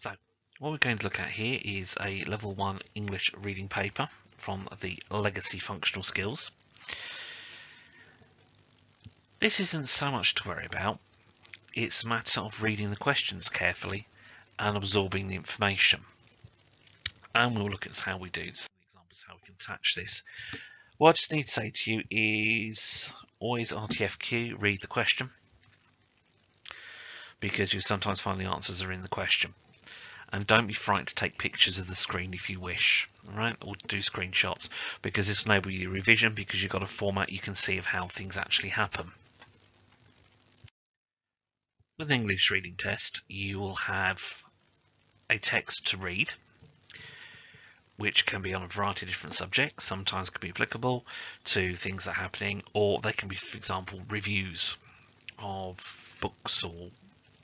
So what we're going to look at here is a level 1 English reading paper from the Legacy Functional Skills. This isn't so much to worry about, it's a matter of reading the questions carefully and absorbing the information. And we'll look at how we do some examples how we can attach this. What I just need to say to you is always RTFQ, read the question, because you sometimes find the answers are in the question. And don't be frightened to take pictures of the screen if you wish, alright, or do screenshots, because this will enable you revision, because you've got a format you can see of how things actually happen. With an English reading test, you will have a text to read, which can be on a variety of different subjects. Sometimes can be applicable to things that are happening, or they can be, for example, reviews of books or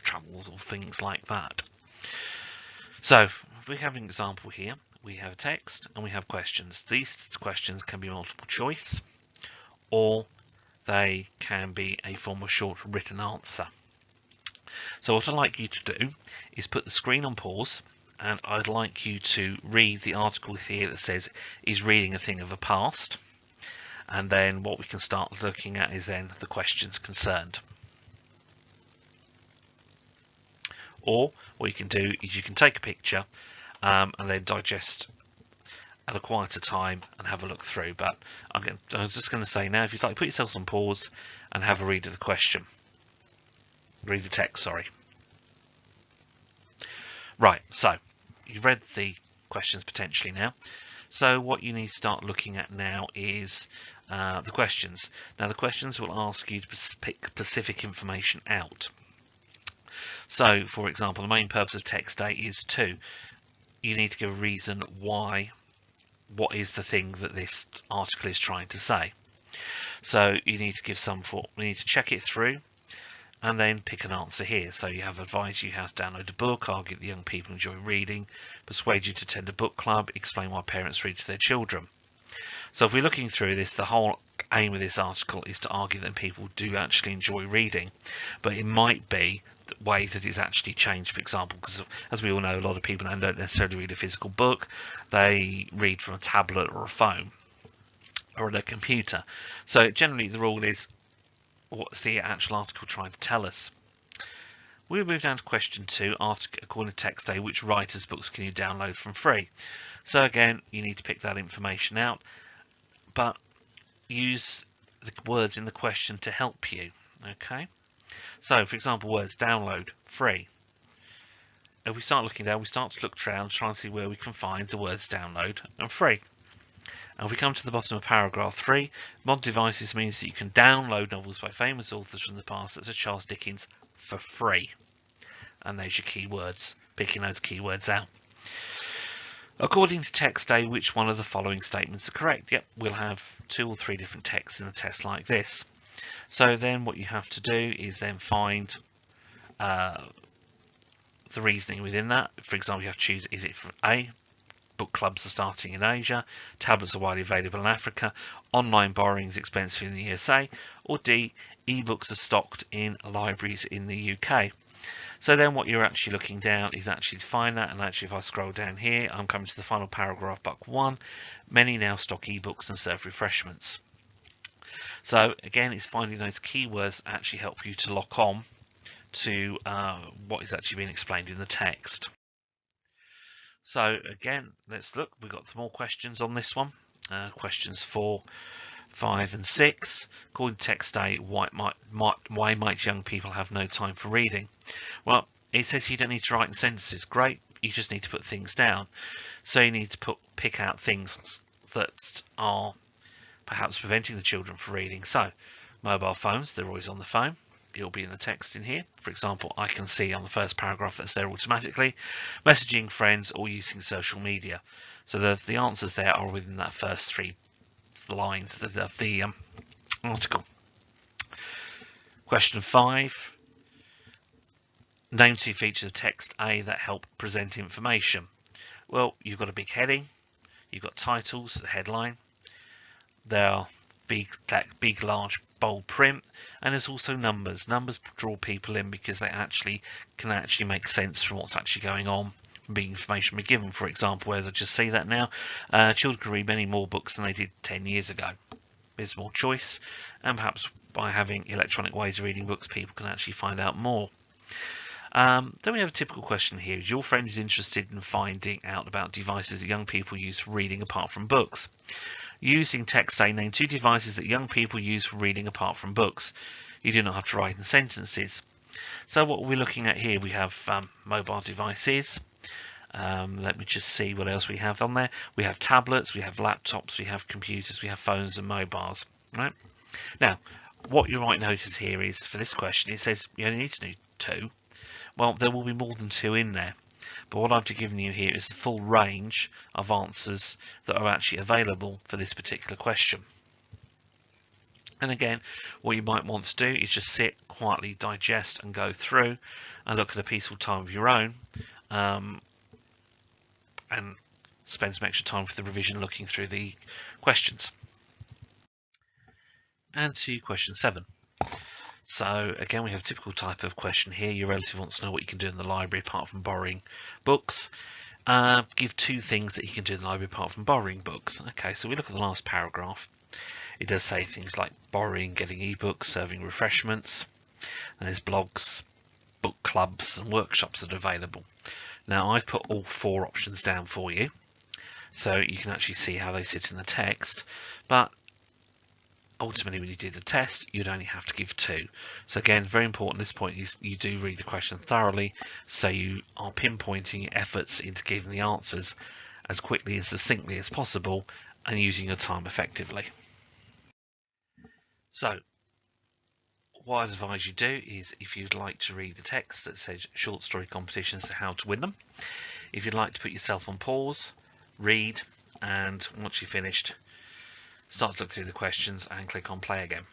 travels or things like that. So if we have an example here, we have a text and we have questions. These questions can be multiple choice, or they can be a form of short written answer. So what I'd like you to do is put the screen on pause, and I'd like you to read the article here that says is reading a thing of the past, and then what we can start looking at is then the questions concerned. Or what you can do is you can take a picture and then digest at a quieter time and have a look through. But I'm just going to say now, if you'd like, put yourselves on pause and have a read of the question. Read the text, sorry. Right, so you've read the questions potentially now. So what you need to start looking at now is the questions. Now the questions will ask you to pick specific information out. So, for example, the main purpose of text A is to, you need to give a reason why, what is the thing that this article is trying to say. So you need to give you need to check it through and then pick an answer here. So you have advised you how to download a book, argue that young people enjoy reading, persuade you to attend a book club, explain why parents read to their children. So if we're looking through this, the whole aim of this article is to argue that people do actually enjoy reading, but it might be the way that it's actually changed, for example, because as we all know, a lot of people don't necessarily read a physical book, they read from a tablet or a phone or on a computer. So generally the rule is, what's the actual article trying to tell us? We'll move down to question 2, according to text A, which writers' books can you download from free? So again, you need to pick that information out, but use the words in the question to help you. Okay, so for example, words download, free. If we start looking down, we start to look around, try and see where we can find the words download and free. And if we come to the bottom of paragraph 3, mod devices means that you can download novels by famous authors from the past, such as Charles Dickens, for free. And there's your keywords, picking those keywords out. According to text A, which one of the following statements are correct? Yep, we'll have 2 or 3 different texts in a test like this. So then what you have to do is then find the reasoning within that. For example, you have to choose, is it for A, book clubs are starting in Asia, tablets are widely available in Africa, online borrowing is expensive in the USA, or D, e-books are stocked in libraries in the UK. So then what you're actually looking down is actually to find that, and actually if I scroll down here, I'm coming to the final paragraph, buck 1. Many now stock ebooks and serve refreshments. So again, it's finding those keywords that actually help you to lock on to what is actually being explained in the text. So again, let's look. We've got some more questions on this one. Questions 4, 5 and 6. According to text A, why might young people have no time for reading? Well, it says you don't need to write in sentences. Great, you just need to put things down. So you need to pick out things that are perhaps preventing the children from reading. So mobile phones, they're always on the phone. It'll be in the text in here. For example, I can see on the first paragraph that's there automatically. Messaging friends or using social media. So the answers there are within that first 3 lines of the article. Question 5. Name 2 features of text A that help present information. Well, you've got a big heading, you've got titles, the headline, there are big, large, bold print, and there's also numbers. Numbers draw people in because they can actually make sense from what's actually going on. being information be given. For example, as I just see that now, children can read many more books than they did 10 years ago. There's more choice, and perhaps by having electronic ways of reading books, people can actually find out more. Then we have a typical question here. Is your friend is interested in finding out about devices that young people use for reading apart from books? Using text, say, name 2 devices that young people use for reading apart from books. You do not have to write in sentences. So what we're looking at here, we have mobile devices. Let me just see what else we have on there. We have tablets, we have laptops, we have computers, we have phones and mobiles. Right? Now, what you might notice here is, for this question, it says you only need to do 2. Well, there will be more than 2 in there. But what I've given you here is the full range of answers that are actually available for this particular question. And again, what you might want to do is just sit, quietly digest and go through and look at a peaceful time of your own, and spend some extra time for the revision looking through the questions. And to question 7. So again, we have a typical type of question here. Your relative wants to know what you can do in the library apart from borrowing books. Give 2 things that you can do in the library apart from borrowing books. Okay, so we look at the last paragraph. It does say things like borrowing, getting ebooks, serving refreshments, and there's blogs, book clubs and workshops that are available. Now I've put all 4 options down for you, so you can actually see how they sit in the text, but ultimately when you do the test you'd only have to give 2. So again, very important at this point is you do read the question thoroughly, so you are pinpointing your efforts into giving the answers as quickly and succinctly as possible and using your time effectively. So what I'd advise you do is, if you'd like to read the text that says short story competitions, how to win them, if you'd like to put yourself on pause, read, and once you've finished, start to look through the questions and click on play again.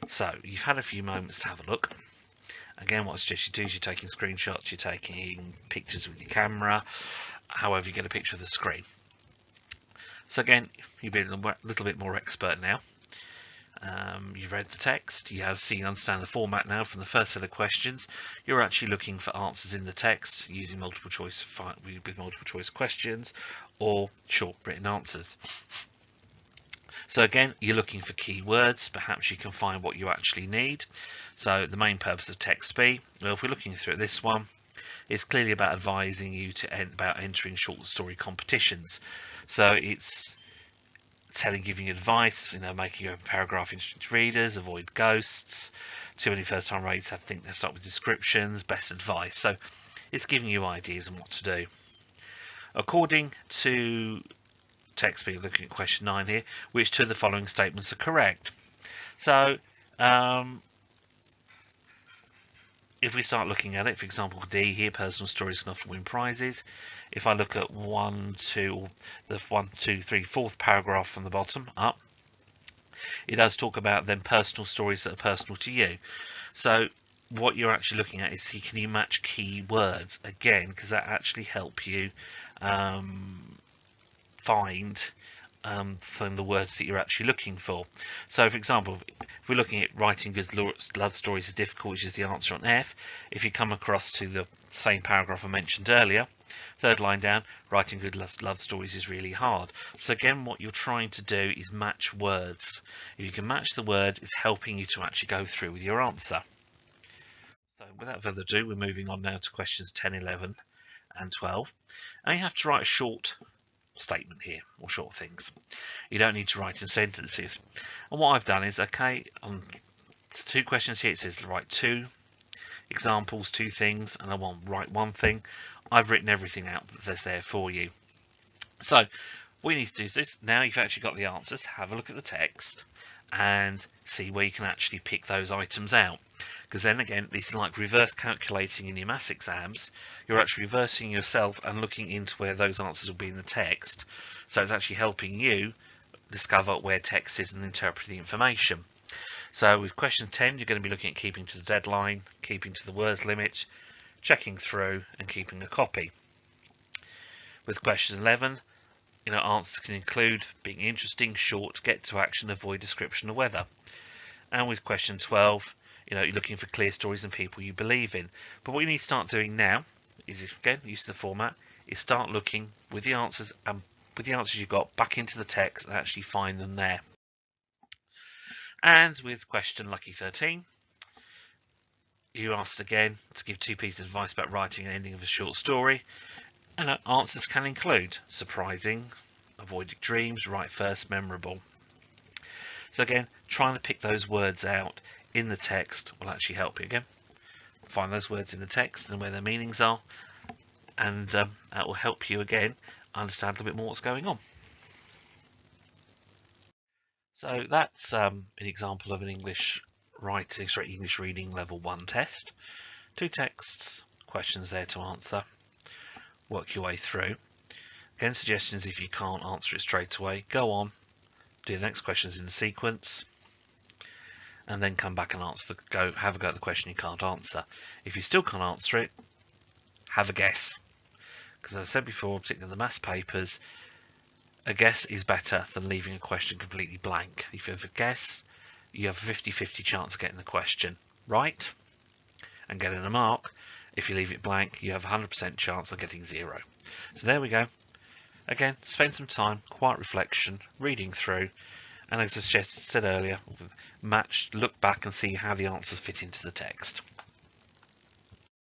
So you've had a few moments to have a look. Again, what I suggest you do is you're taking screenshots, you're taking pictures with your camera, however you get a picture of the screen. So again, you've been a little bit more expert now. You've read the text, you have seen, understand the format now from the first set of questions. You're actually looking for answers in the text using multiple choice with multiple choice questions or short written answers. So again, you're looking for keywords. Perhaps you can find what you actually need. So the main purpose of text B, well, if we're looking through this one, it's clearly about advising you about entering short story competitions. So it's giving advice, making your paragraph interesting to readers, avoid ghosts, too many first time readers think they start with descriptions, best advice. So it's giving you ideas on what to do. According to text B, looking at question 9 here, which 2 of the following statements are correct? So if we start looking at it, for example, D here, personal stories can often win prizes. If I look at 1, 2, the 1, 2, 3, 4th paragraph from the bottom up, it does talk about then personal stories that are personal to you. So what you're actually looking at is, can you match keywords again, because that actually help you find from the words that you're actually looking for. So for example, if we're looking at writing good love stories is difficult, which is the answer on F, if you come across to the same paragraph I mentioned earlier, 3rd line down, writing good love stories is really hard. So again, what you're trying to do is match words. If you can match the words, it's helping you to actually go through with your answer. So without further ado, we're moving on now to questions 10, 11 and 12, and you have to write a short statement here, or short things. You don't need to write in sentences. And what I've done is, okay, on 2 questions here, it says write 2 examples, 2 things, and I want to write 1 thing. I've written everything out that's there for you. So what you need to do is this. Now you've actually got the answers, have a look at the text and see where you can actually pick those items out. Because then again, this is like reverse calculating in your maths exams. You're actually reversing yourself and looking into where those answers will be in the text. So it's actually helping you discover where text is and interpret the information. So with question 10, you're going to be looking at keeping to the deadline, keeping to the words limit, checking through and keeping a copy. With question 11, answers can include being interesting, short, get to action, avoid description or weather. And with question 12, you're looking for clear stories and people you believe in. But what you need to start doing now is, again, use the format, is start looking with the answers and with the answers you've got back into the text and actually find them there. And with question lucky 13, you're asked again to give 2 pieces of advice about writing an ending of a short story, and answers can include surprising, avoiding dreams, right first, memorable. So again, trying to pick those words out in the text will actually help you. Again, find those words in the text and where their meanings are, and that will help you again understand a little bit more what's going on. So that's an example of an English writing, English reading level 1 test. 2 texts, questions there to answer. Work your way through. Again, suggestions if you can't answer it straight away, go on, do the next questions in the sequence, and then come back and have a go at the question you can't answer. If you still can't answer it, have a guess. Because as I said before, particularly in the maths papers, a guess is better than leaving a question completely blank. If you have a guess, you have a 50-50 chance of getting the question right and getting a mark. If you leave it blank, you have a 100% chance of getting 0. So there we go. Again, spend some time, quiet reflection, reading through, and as I said earlier, look back and see how the answers fit into the text.